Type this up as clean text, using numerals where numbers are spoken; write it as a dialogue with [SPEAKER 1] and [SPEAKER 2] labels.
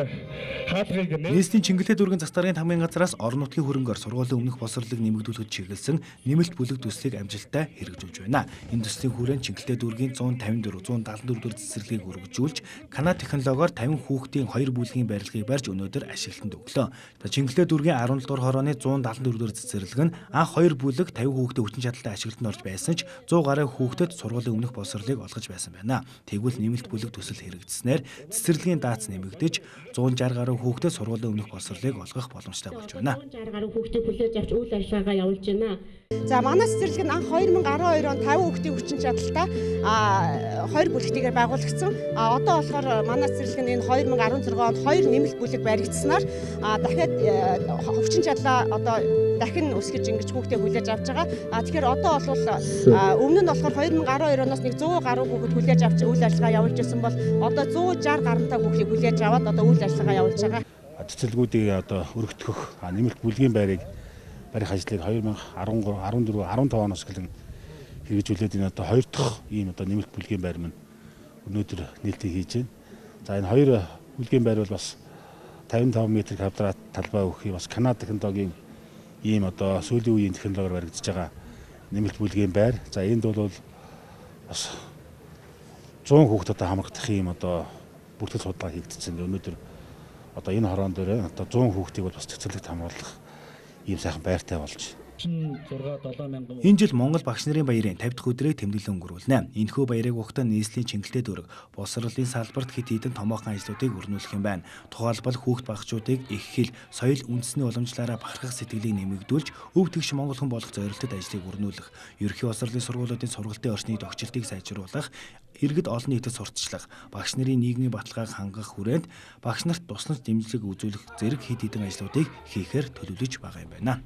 [SPEAKER 1] хаалгыг нийслэлийн Чингэлтэй дүүргийн застаргын тамгын газраас орон нутгийн хөрөнгөөр сургуулийн өмнөх боловсролыг нэмэгдүүлэхэд чиглэсэн нэмэлт бүлэг төслийг амжилттай хэрэгжүүлж байна. Энэ төслийн хүрээнд Чингэлтэй дүүргийн 154-174 дугаар цэцэрлэгийг өргөжүүлж, Канада технологиор 50 хүүхдийн 2 бүлгийн барилгыг барьж өнөөдөр ашиглалтанд өглөө. Чингэлтэй дүүргийн 17 дугаар хорооны 174 дугаар цэцэрлэг нь анх 2 бүлэг 50 хүүхдийн хүчин чадалтай ашиглалтанд орж байсан ч 100 гаруй хүүхдэд сургуулийн өмнөх боловсролыг олгож байсан байна. Тэгвэл нэмэлт бүлэг төсөл хэрэгжснээр цэцэрлэгийн дац нэмэгдэж 160 гаруй хүүхдэд сургуулийн өмнөх боловсролыг олгох боломжтой болж байна.
[SPEAKER 2] 160 гаруй хүүхдийг хүлээж авч үйл ажиллагаагаа явуулж байна.
[SPEAKER 3] За манай цэцэрлэг нь анх 2012 онд 50 хүүхдийн хүчин чадалтай 2 бүлэгтэйгээр байгуулагдсан. Одоо болохоор манай цэцэрлэг нь энэ 2016 онд 2 нэмэлт бүлэг баригдсанаар дахиад хүчин чадлаа одоо дахин өсгөж ингэж хүүхдээ хүлээж авч байгаа. Тэгэхээр одоо бол өмнө нь болохоор 2012 оноос нэг 100 гаруй хүүхэд хүлээж авч үйл ажиллагаа явуулж байсан бол одоо 160 гаруйтай хүүхдийг хүлээж аваад одоо үйл ажиллагаа явуулж байгаа.
[SPEAKER 4] Цэцэрлэгүүдийг одоо өргөтгөх нэмэлт бүлгийн барих ажлыг 2013-14-15 оноос эхлэн хэрэгжүүлээд энэ одоо 2 дахь ийм одоо нэмэлт бүлгийн байр маань өнөөдөр нээлттэй хийж байна. За энэ 2 бүлгийн байр бол бас 55 м² талбай өгөх бас Канада технологийн ийм одоо сүүлийн үеийн технологиор баригдаж байгаа нэмэлт бүлгийн байр. За энд бол бас 100 хүүхдэд хамрагдах ийм одоо бүртгэл судалгаа хийгдсэн. Өнөөдөр одоо энэ хороон дээр одоо 100 хүүхдийг бол бас цэцэрлэгт хамруулах ийм сайхан байртай болж.
[SPEAKER 1] Энэ жил Монгол багш нарын баярын 50 дахь өдрийг тэмдэглэн өнгөрүүлнэ. Энэхүү баярыг угтаа нийслэлийн Чингэлтэй дүүрэг боловсролын салбарт хэд хэдэн томоохон ажлуудыг өрнүүлэх юм байна. Тухайлбал хүүхд багшчуудыг их хэл, соёл үндэсний уламжлалаараа бахархах сэтгэлийг нэмэгдүүлж, өв тэгш монгол хүн болох зорилттой ажлыг өрнүүлэх, ерөнхий боловсролын сургуулиудын сургалтын орчны тогтчлтыг сайжруулах, иргэд олон нийтэд сурталчлах, багш нарын нийгмийн баталгааг хангах хүрээнд багш нарт тусламж дэмжлэг үзүүлэх зэрэг хэд хэдэн ажлуудыг хийхээр төлөвлөж байгаа юм байна.